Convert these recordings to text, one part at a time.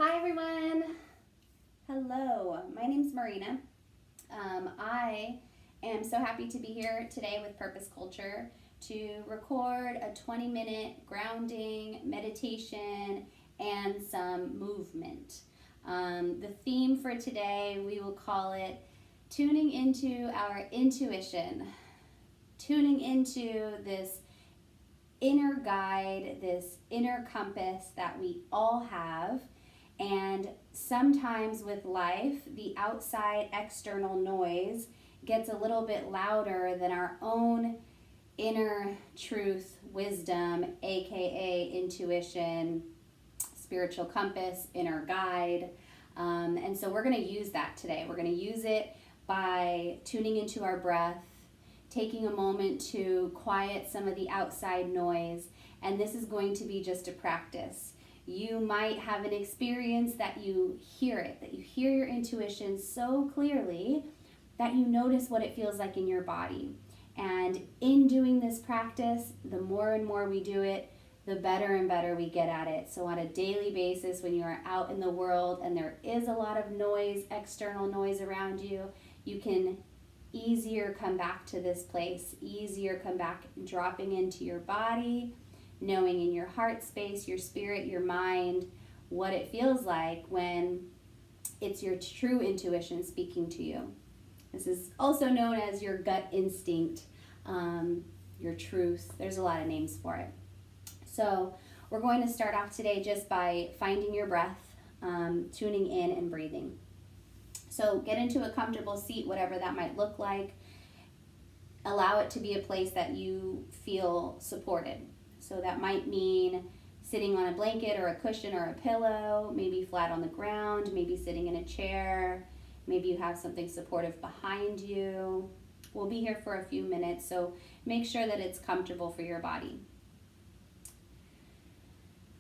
Hi everyone. Hello, my name's Marina. I am so happy to be here today with Purpose Culture to record a 20-minute grounding, meditation, and some movement. The theme for today, we will call it tuning into our intuition, tuning into this inner guide, this inner compass that we all have. And sometimes with life, the outside external noise gets a little bit louder than our own inner truth, wisdom, aka intuition, spiritual compass, inner guide. And so we're going to use that today. We're going to use it by tuning into our breath, taking a moment to quiet some of the outside noise. And this is going to be just a practice. You might have an experience that you hear it, that you hear your intuition so clearly that you notice what it feels like in your body. And in doing this practice, the more and more we do it, the better and better we get at it. So on a daily basis, when you are out in the world and there is a lot of noise, external noise around you, you can easier come back to this place, easier come back dropping into your body, knowing in your heart space, your spirit, your mind, what it feels like when it's your true intuition speaking to you. This is also known as your gut instinct, your truth. There's a lot of names for it. So we're going to start off today just by finding your breath, tuning in and breathing. So get into a comfortable seat, whatever that might look like. Allow it to be a place that you feel supported. So that might mean sitting on a blanket or a cushion or a pillow, maybe flat on the ground, maybe sitting in a chair, maybe you have something supportive behind you. We'll be here for a few minutes, so make sure that it's comfortable for your body.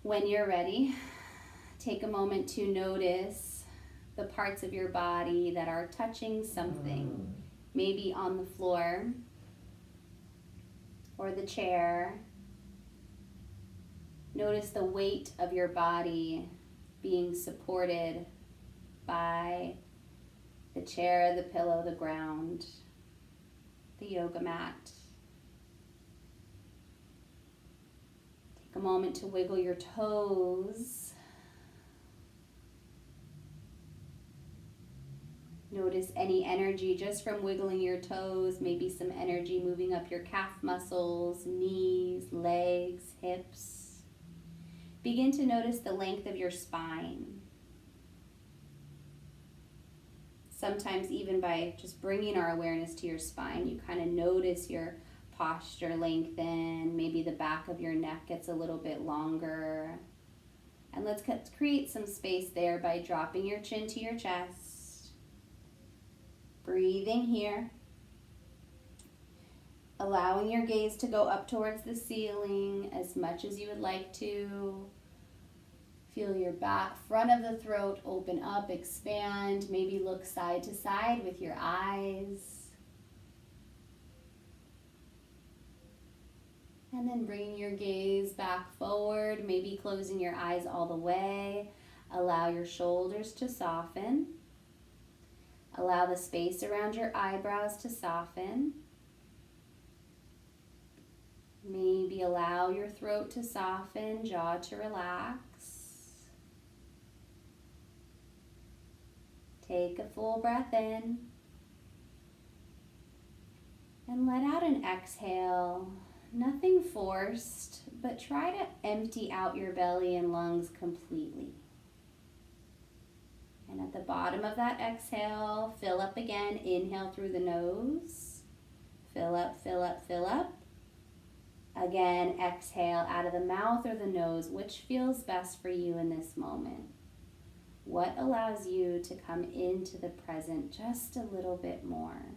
When you're ready, take a moment to notice the parts of your body that are touching something, maybe on the floor or the chair. Notice the weight of your body being supported by the chair, the pillow, the ground, the yoga mat. Take a moment to wiggle your toes. Notice any energy just from wiggling your toes, maybe some energy moving up your calf muscles, knees, legs, hips. Begin to notice the length of your spine. Sometimes even by just bringing our awareness to your spine, you kind of notice your posture lengthen, maybe the back of your neck gets a little bit longer. And let's create some space there by dropping your chin to your chest. Breathing here. Allowing your gaze to go up towards the ceiling as much as you would like to. Feel your back, front of the throat open up, expand. Maybe look side to side with your eyes. And then bringing your gaze back forward, maybe closing your eyes all the way. Allow your shoulders to soften. Allow the space around your eyebrows to soften. Maybe allow your throat to soften, jaw to relax. Take a full breath in. And let out an exhale. Nothing forced, but try to empty out your belly and lungs completely. And at the bottom of that exhale, fill up again. Inhale through the nose. Fill up, fill up, fill up. Again, exhale out of the mouth or the nose, which feels best for you in this moment. What allows you to come into the present just a little bit more?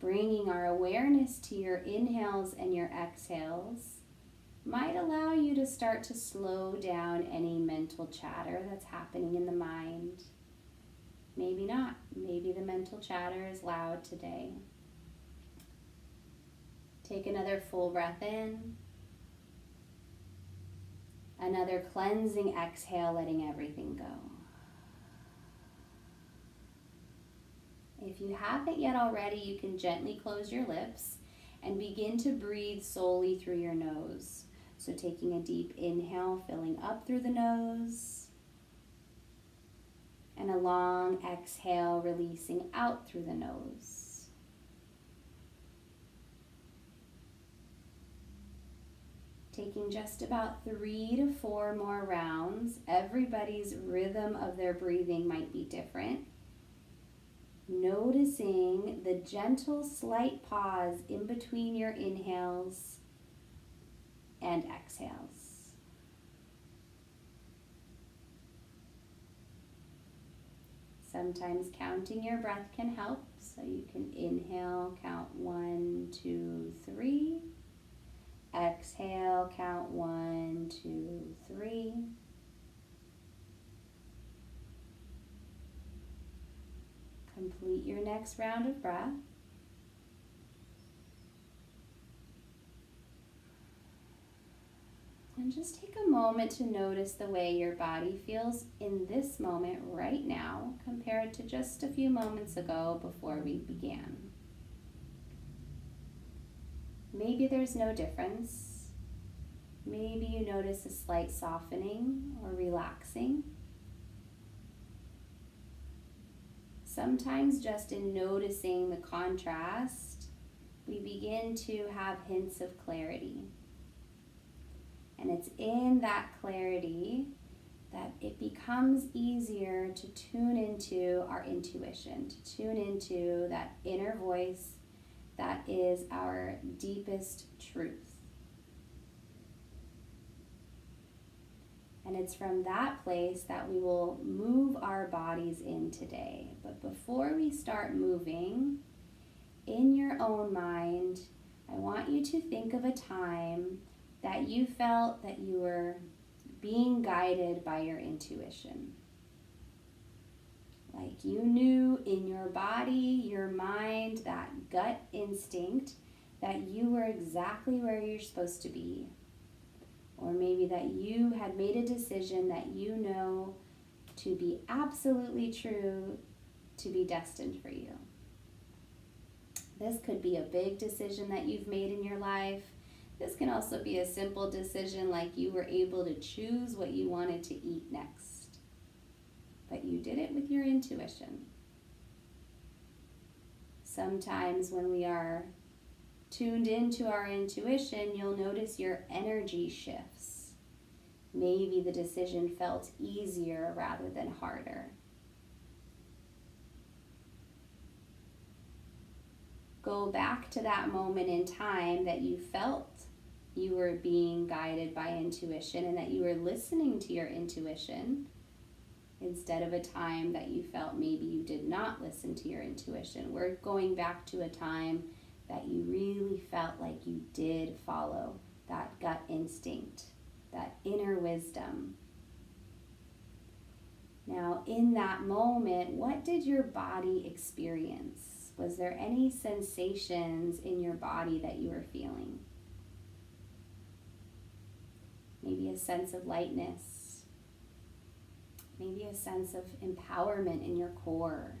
Bringing our awareness to your inhales and your exhales might allow you to start to slow down any mental chatter that's happening in the mind. Maybe not. Maybe the mental chatter is loud today. Take another full breath in. Another cleansing exhale, letting everything go. If you haven't yet already, you can gently close your lips and begin to breathe solely through your nose. So taking a deep inhale, filling up through the nose, and a long exhale, releasing out through the nose. Taking just about 3 to 4 more rounds. Everybody's rhythm of their breathing might be different. Noticing the gentle, slight pause in between your inhales and exhales. Sometimes counting your breath can help, so you can inhale, count 1, 2, 3. Exhale, count 1, 2, 3. Complete your next round of breath. And just take a moment to notice the way your body feels in this moment right now compared to just a few moments ago before we began. Maybe there's no difference. Maybe you notice a slight softening or relaxing. Sometimes just in noticing the contrast, we begin to have hints of clarity. And it's in that clarity that it becomes easier to tune into our intuition, to tune into that inner voice that is our deepest truth. And it's from that place that we will move our bodies in today. But before we start moving, in your own mind, I want you to think of a time that you felt that you were being guided by your intuition. Like you knew in your body, your mind, that gut instinct that you were exactly where you're supposed to be. Or maybe that you had made a decision that you know to be absolutely true, to be destined for you. This could be a big decision that you've made in your life. This can also be a simple decision like you were able to choose what you wanted to eat next. But you did it with your intuition. Sometimes when we are tuned into our intuition, you'll notice your energy shifts. Maybe the decision felt easier rather than harder. Go back to that moment in time that you felt you were being guided by intuition and that you were listening to your intuition instead of a time that you felt maybe you did not listen to your intuition. We're going back to a time that you really felt like you did follow that gut instinct, that inner wisdom. Now, in that moment, what did your body experience? Was there any sensations in your body that you were feeling? Maybe a sense of lightness. Maybe a sense of empowerment in your core.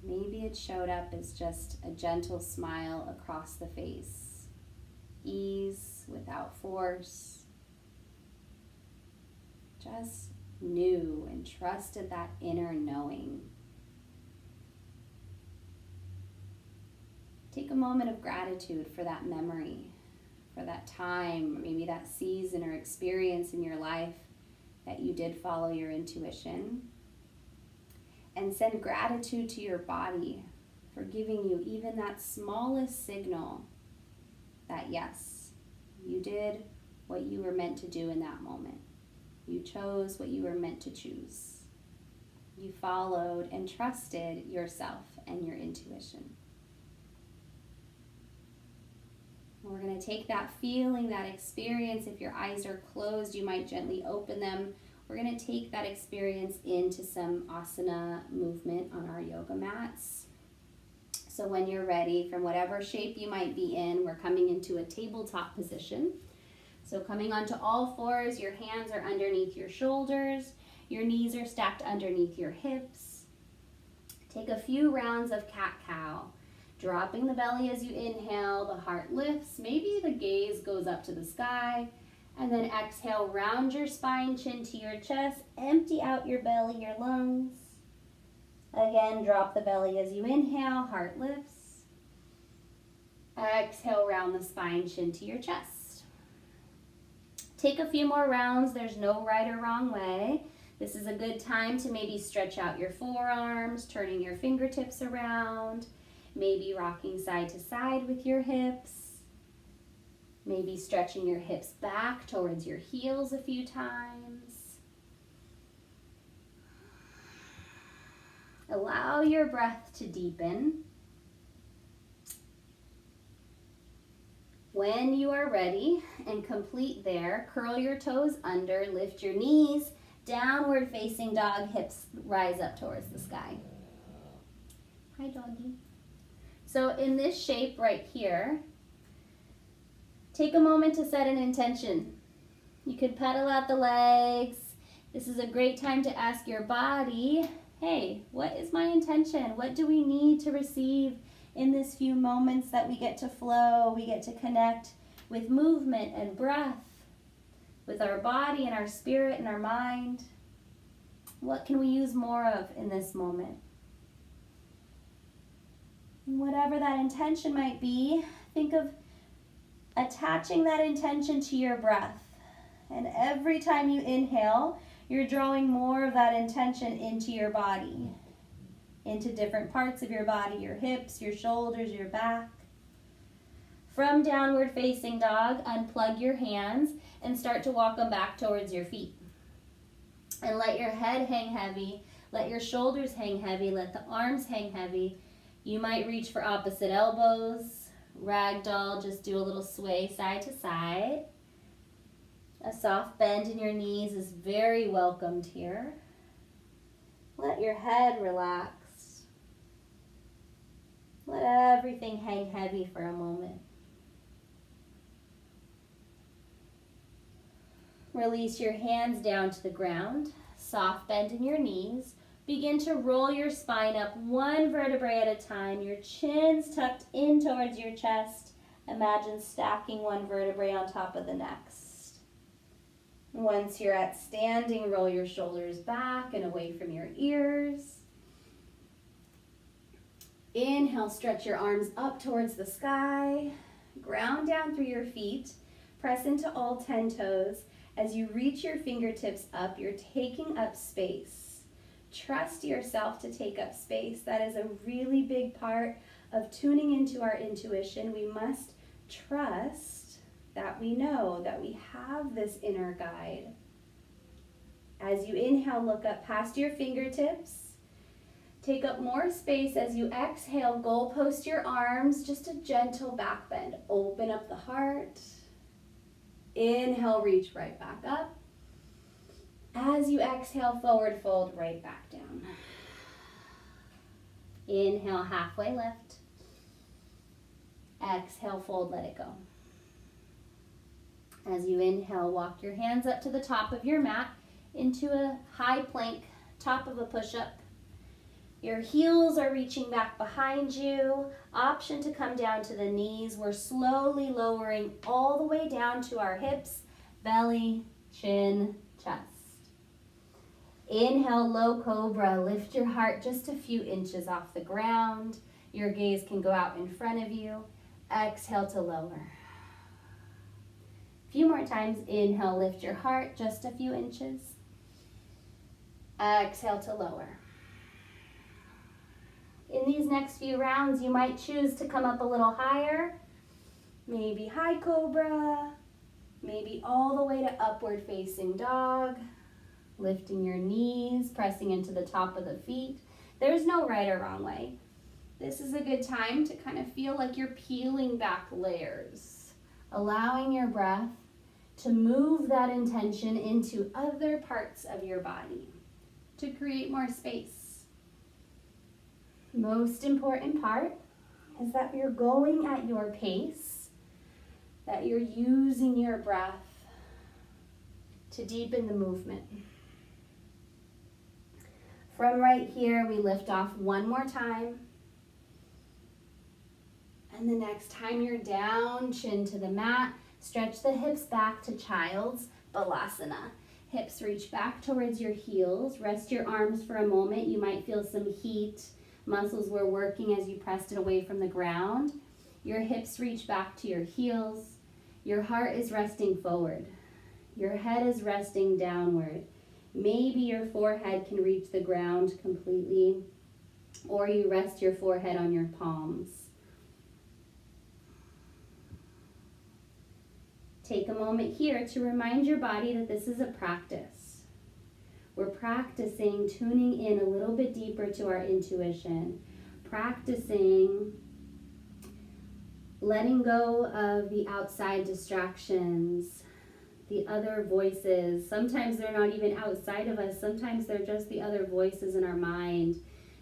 Maybe it showed up as just a gentle smile across the face. Ease without force. Just knew and trusted that inner knowing. Take a moment of gratitude for that memory, for that time, maybe that season or experience in your life that you did follow your intuition. And send gratitude to your body for giving you even that smallest signal that yes, you did what you were meant to do in that moment. You chose what you were meant to choose. You followed and trusted yourself and your intuition. We're going to take that feeling, that experience. If your eyes are closed, you might gently open them. We're going to take that experience into some asana movement on our yoga mats. So when you're ready, from whatever shape you might be in, we're coming into a tabletop position. So coming onto all fours, your hands are underneath your shoulders, your knees are stacked underneath your hips. Take a few rounds of cat-cow, dropping the belly as you inhale, the heart lifts, maybe the gaze goes up to the sky, and then exhale, round your spine, chin to your chest, empty out your belly, your lungs. Again, drop the belly as you inhale, heart lifts. Exhale, round the spine, chin to your chest. Take a few more rounds. There's no right or wrong way. This is a good time to maybe stretch out your forearms, turning your fingertips around, maybe rocking side to side with your hips, maybe stretching your hips back towards your heels a few times. Allow your breath to deepen. When you are ready and complete there, curl your toes under, lift your knees, downward facing dog, hips rise up towards the sky. Hi, doggy. So in this shape right here, take a moment to set an intention. You could pedal out the legs. This is a great time to ask your body, hey, what is my intention? What do we need to receive in this few moments that we get to flow? We get to connect with movement and breath, with our body and our spirit and our mind. What can we use more of in this moment? Whatever that intention might be, think of attaching that intention to your breath. And every time you inhale, you're drawing more of that intention into your body, into different parts of your body, your hips, your shoulders, your back. From downward facing dog, unplug your hands and start to walk them back towards your feet. And let your head hang heavy, let your shoulders hang heavy, let the arms hang heavy. You might reach for opposite elbows, ragdoll, just do a little sway side to side. A soft bend in your knees is very welcomed here. Let your head relax. Let everything hang heavy for a moment. Release your hands down to the ground. Soft bend in your knees. Begin to roll your spine up one vertebrae at a time. Your chin's tucked in towards your chest. Imagine stacking one vertebrae on top of the next. Once you're at standing, roll your shoulders back and away from your ears. Inhale, stretch your arms up towards the sky. Ground down through your feet. Press into all 10 toes. As you reach your fingertips up, you're taking up space. Trust yourself to take up space. That is a really big part of tuning into our intuition. We must trust that we know that we have this inner guide. As you inhale, look up past your fingertips. Take up more space as you exhale. Goalpost your arms, just a gentle back bend. Open up the heart. Inhale, reach right back up. As you exhale, forward fold right back down. Inhale, halfway lift. Exhale, fold, let it go. As you inhale, walk your hands up to the top of your mat into a high plank, top of a push-up. Your heels are reaching back behind you. Option to come down to the knees. We're slowly lowering all the way down to our hips, belly, chin, chest. Inhale, low cobra. Lift your heart just a few inches off the ground. Your gaze can go out in front of you. Exhale to lower. A few more times. Inhale, lift your heart just a few inches. Exhale to lower. In these next few rounds, you might choose to come up a little higher. Maybe high cobra. Maybe all the way to upward facing dog. Lifting your knees, pressing into the top of the feet. There's no right or wrong way. This is a good time to kind of feel like you're peeling back layers. Allowing your breath to move that intention into other parts of your body to create more space. Most important part is that you're going at your pace, that you're using your breath to deepen the movement. From right here, we lift off one more time. And the next time you're down, chin to the mat, stretch the hips back to Child's Balasana. Hips reach back towards your heels. Rest your arms for a moment. You might feel some heat. Muscles were working as you pressed it away from the ground. Your hips reach back to your heels. Your heart is resting forward. Your head is resting downward. Maybe your forehead can reach the ground completely, or you rest your forehead on your palms. Take a moment here to remind your body that this is a practice. We're practicing tuning in a little bit deeper to our intuition, practicing letting go of the outside distractions, the other voices. Sometimes they're not even outside of us. Sometimes they're just the other voices in our mind.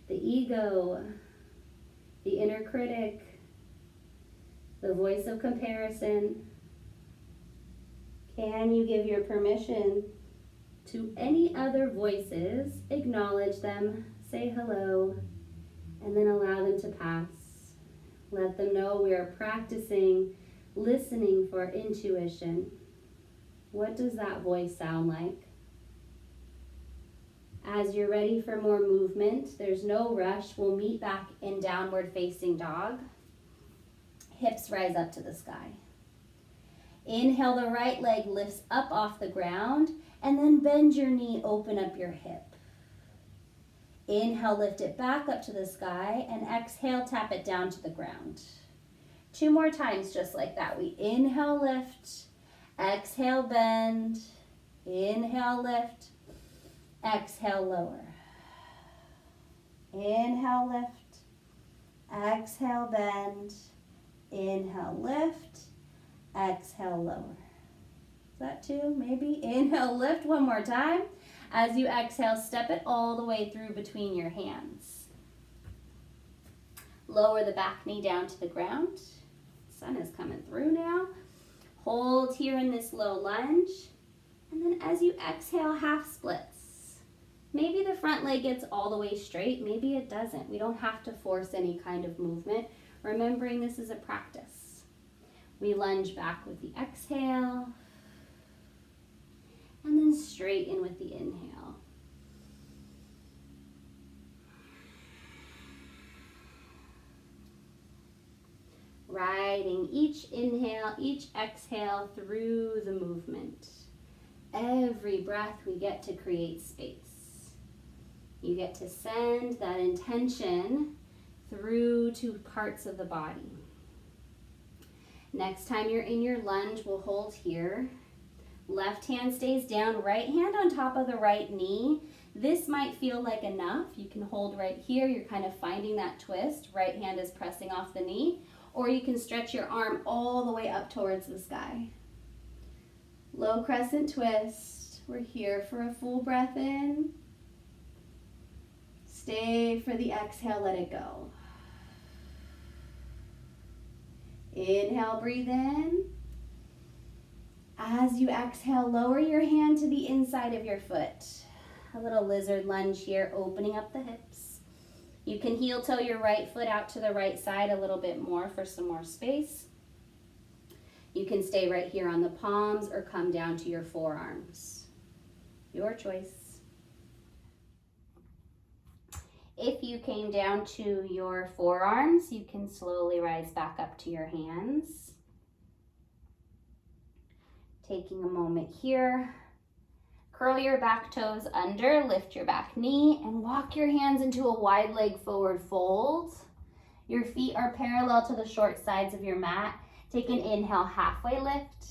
The ego, the inner critic, the voice of comparison. Can you give your permission to any other voices? Acknowledge them, say hello, and then allow them to pass. Let them know we are practicing listening for intuition. What does that voice sound like? As you're ready for more movement, there's no rush. We'll meet back in downward facing dog. Hips rise up to the sky. Inhale, the right leg lifts up off the ground, and then bend your knee, open up your hip. Inhale, lift it back up to the sky, and exhale, tap it down to the ground. 2 more times just like that. We inhale, lift, exhale, bend, inhale, lift, exhale, lower. Inhale, lift, exhale, bend, inhale, lift, exhale, lower. Is that 2? Maybe. Inhale, lift one more time. As you exhale, step it all the way through between your hands. Lower the back knee down to the ground. Sun is coming through now. Hold here in this low lunge. And then as you exhale, half splits. Maybe the front leg gets all the way straight. Maybe it doesn't. We don't have to force any kind of movement. Remembering this is a practice. We lunge back with the exhale. And then straighten with the inhale. Riding each inhale, each exhale through the movement. Every breath we get to create space. You get to send that intention through to parts of the body. Next time you're in your lunge, we'll hold here. Left hand stays down, right hand on top of the right knee. This might feel like enough. You can hold right here. You're kind of finding that twist. Right hand is pressing off the knee. Or you can stretch your arm all the way up towards the sky. Low crescent twist. We're here for a full breath in. Stay for the exhale, let it go. Inhale, breathe in. As you exhale, lower your hand to the inside of your foot. A little lizard lunge here, opening up the hips. You can heel toe your right foot out to the right side a little bit more for some more space. You can stay right here on the palms or come down to your forearms. Your choice. If you came down to your forearms, you can slowly rise back up to your hands. Taking a moment here. Curl your back toes under, lift your back knee, and walk your hands into a wide leg forward fold. Your feet are parallel to the short sides of your mat. Take an inhale, halfway lift,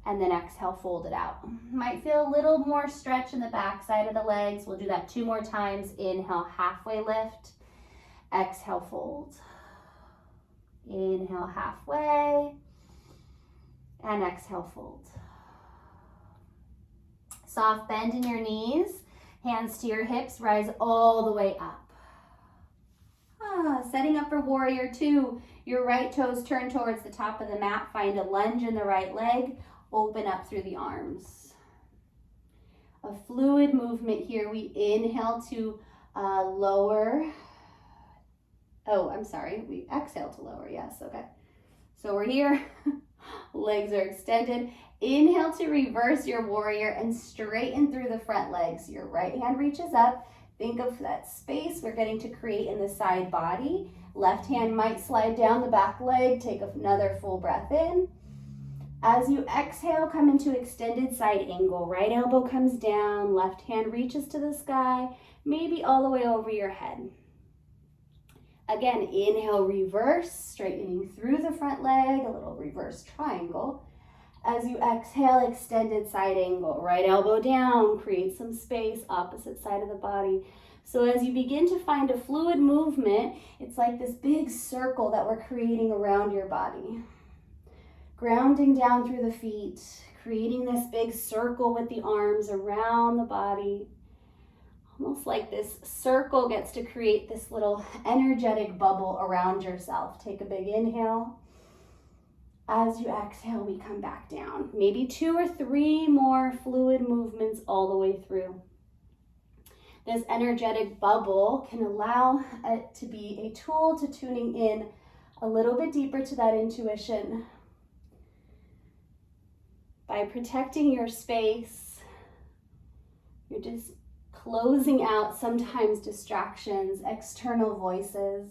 and then exhale, fold it out. Might feel a little more stretch in the back side of the legs. We'll do that 2 more times. Inhale, halfway lift, exhale, fold. Inhale, halfway, and exhale, fold. Soft bend in your knees, hands to your hips, rise all the way up. Setting up for warrior 2. Your right toes turn towards the top of the mat. Find a lunge in the right leg. Open up through the arms. a fluid movement here. We inhale to lower. Oh, I'm sorry. We exhale to lower. Yes, okay. So we're here. Legs are extended. Inhale to reverse your warrior and straighten through the front legs. Your right hand reaches up. Think of that space we're getting to create in the side body. Left hand might slide down the back leg. Take another full breath in. As you exhale, come into extended side angle. Right elbow comes down. Left hand reaches to the sky, maybe all the way over your head. Again, inhale, reverse, straightening through the front leg, a little reverse triangle. As you exhale, extended side angle. Right elbow down, create some space, opposite side of the body. So as you begin to find a fluid movement, it's like this big circle that we're creating around your body. Grounding down through the feet, creating this big circle with the arms around the body. Almost like this circle gets to create this little energetic bubble around yourself. Take a big inhale. As you exhale, we come back down. Maybe 2 or 3 more fluid movements all the way through. This energetic bubble can allow it to be a tool to tuning in a little bit deeper to that intuition. By protecting your space, you're just closing out sometimes distractions, external voices,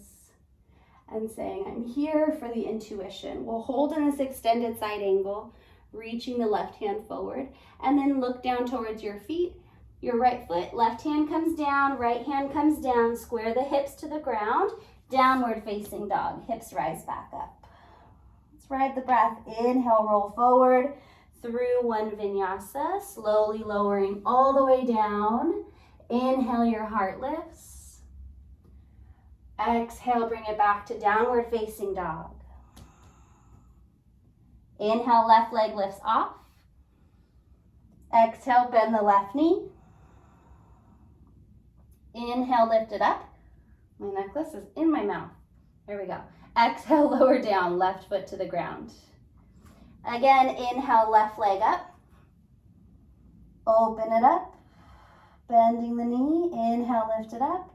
and saying, I'm here for the intuition. We'll hold in this extended side angle, reaching the left hand forward, and then look down towards your feet. Your right foot, left hand comes down, right hand comes down, square the hips to the ground, downward facing dog, hips rise back up. Let's ride the breath. Inhale, roll forward through one vinyasa, slowly lowering all the way down. Inhale, your heart lifts. Exhale, bring it back to downward facing dog. Inhale, left leg lifts off. Exhale, bend the left knee. Inhale, lift it up. My necklace is in my mouth. There we go. Exhale, lower down, left foot to the ground. Again, inhale, left leg up. Open it up. Bending the knee. Inhale, lift it up.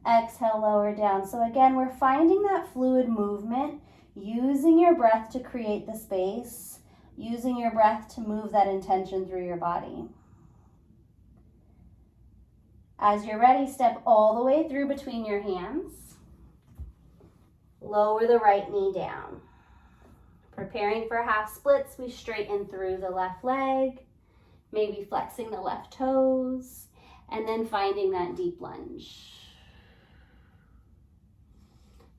Exhale, lower down. So again, we're finding that fluid movement, using your breath to create the space, using your breath to move that intention through your body. As you're ready, step all the way through between your hands. Lower the right knee down. Preparing for half splits, we straighten through the left leg, maybe flexing the left toes, and then finding that deep lunge.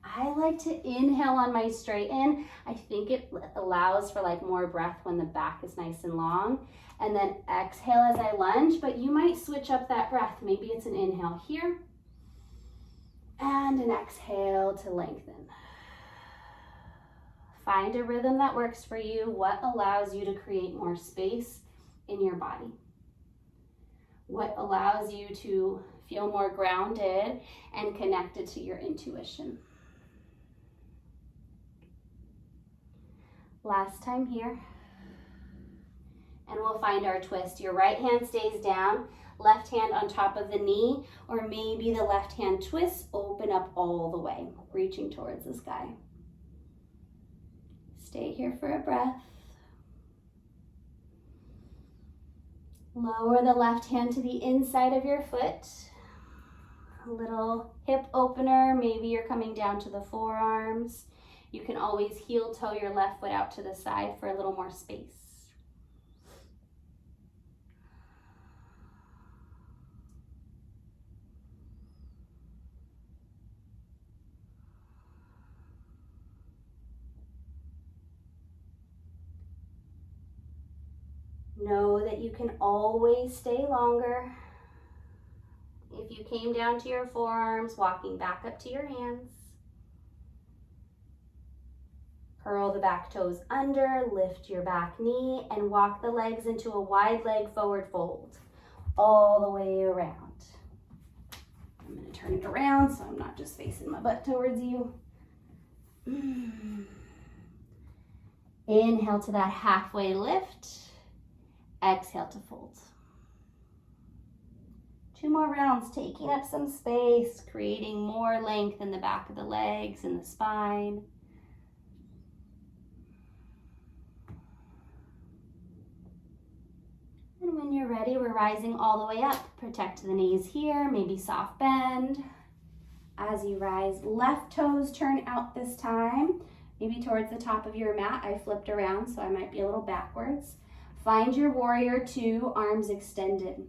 I like to inhale on my straighten. I think it allows for like more breath when the back is nice and long. And then exhale as I lunge, but you might switch up that breath. Maybe it's an inhale here and an exhale to lengthen. Find a rhythm that works for you. What allows you to create more space in your body? What allows you to feel more grounded and connected to your intuition? Last time here. And we'll find our twist. Your right hand stays down, left hand on top of the knee, or maybe the left hand twists, open up all the way, reaching towards the sky. Stay here for a breath. Lower the left hand to the inside of your foot. A little hip opener, maybe you're coming down to the forearms. You can always heel toe your left foot out to the side for a little more space. Know that you can always stay longer. If you came down to your forearms, walking back up to your hands. Curl the back toes under, lift your back knee, and walk the legs into a wide leg forward fold, all the way around. I'm going to turn it around so I'm not just facing my butt towards you. Inhale to that halfway lift. Exhale to fold. 2 more rounds, taking up some space, creating more length in the back of the legs and the spine. And when you're ready, we're rising all the way up. Protect the knees here, maybe soft bend. As you rise, left toes turn out this time, maybe towards the top of your mat. I flipped around, so I might be a little backwards. Find your warrior two, arms extended.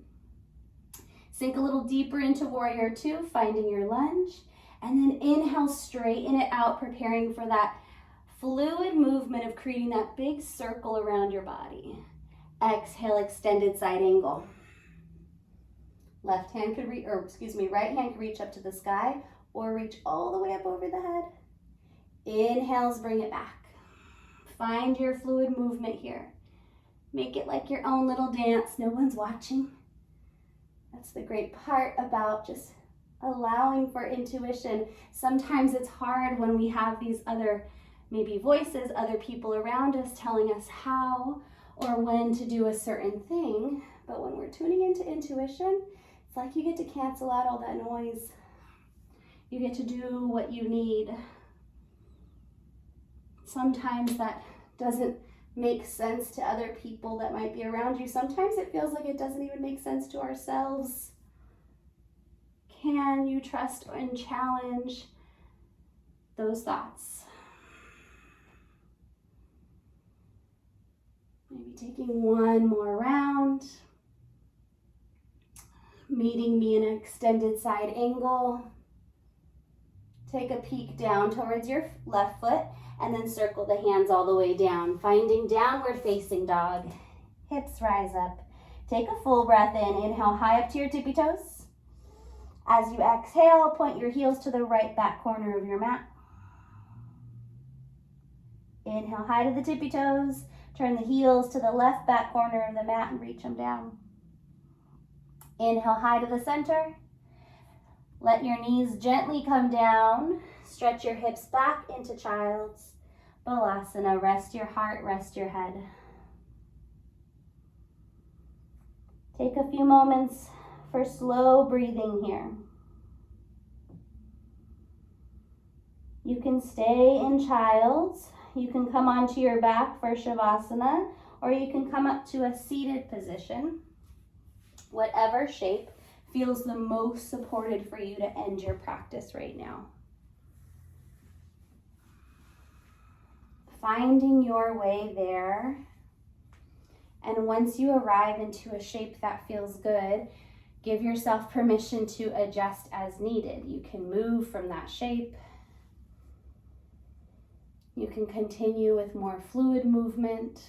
Sink a little deeper into warrior two, finding your lunge. And then inhale, straighten it out, preparing for that fluid movement of creating that big circle around your body. Exhale, extended side angle. Right hand could reach up to the sky or reach all the way up over the head. Inhales, bring it back. Find your fluid movement here. Make it like your own little dance. No one's watching. That's the great part about just allowing for intuition. Sometimes it's hard when we have these other maybe voices, other people around us telling us how or when to do a certain thing. But when we're tuning into intuition, it's like you get to cancel out all that noise. You get to do what you need. Sometimes that doesn't make sense to other people that might be around you. Sometimes it feels like it doesn't even make sense to ourselves. Can you trust and challenge those thoughts? Maybe taking one more round. Meeting me in an extended side angle. Take a peek down towards your left foot and then circle the hands all the way down, finding downward facing dog. Hips rise up. Take a full breath in. Inhale high up to your tippy toes. As you exhale, point your heels to the right back corner of your mat. Inhale high to the tippy toes. Turn the heels to the left back corner of the mat and reach them down. Inhale high to the center. Let your knees gently come down. Stretch your hips back into child's balasana. Rest your heart, rest your head. Take a few moments for slow breathing here. You can stay in child's. You can come onto your back for shavasana, or you can come up to a seated position. Whatever shape feels the most supported for you to end your practice right now. Finding your way there. And once you arrive into a shape that feels good, give yourself permission to adjust as needed. You can move from that shape. You can continue with more fluid movement.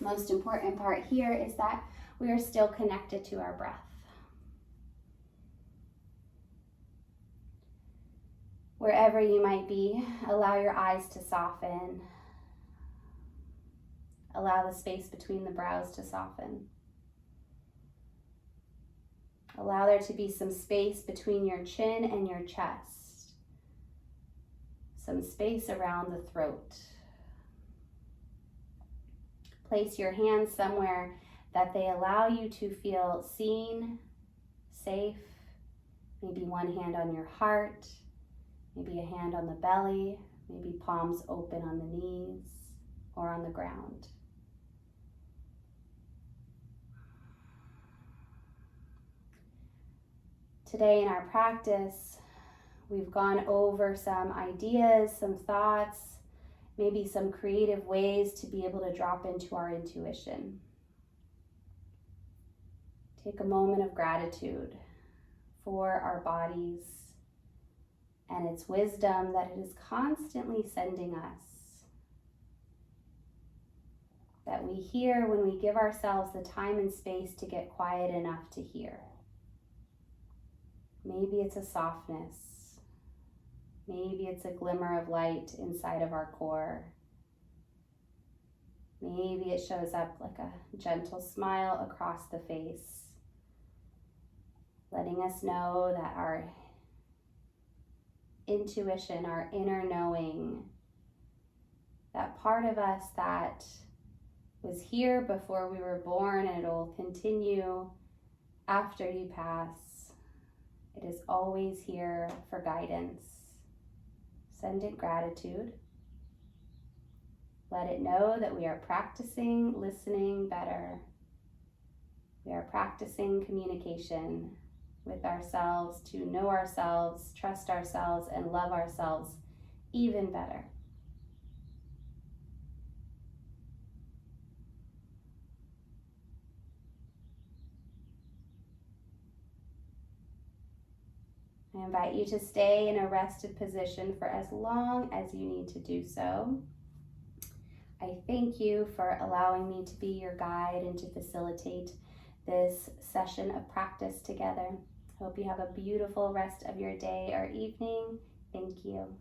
Most important part here is that we are still connected to our breath. Wherever you might be, allow your eyes to soften. Allow the space between the brows to soften. Allow there to be some space between your chin and your chest. Some space around the throat. Place your hands somewhere that they allow you to feel seen, safe. Maybe one hand on your heart, maybe a hand on the belly, maybe palms open on the knees or on the ground. Today in our practice, we've gone over some ideas, some thoughts, maybe some creative ways to be able to drop into our intuition. Take a moment of gratitude for our bodies and its wisdom that it is constantly sending us. That we hear when we give ourselves the time and space to get quiet enough to hear. Maybe it's a softness. Maybe it's a glimmer of light inside of our core. Maybe it shows up like a gentle smile across the face, letting us know that our intuition, our inner knowing, that part of us that was here before we were born and it'll continue after you pass. It is always here for guidance. Send it gratitude. Let it know that we are practicing listening better. We are practicing communication with ourselves to know ourselves, trust ourselves, and love ourselves even better. I invite you to stay in a rested position for as long as you need to do so. I thank you for allowing me to be your guide and to facilitate this session of practice together. Hope you have a beautiful rest of your day or evening. Thank you.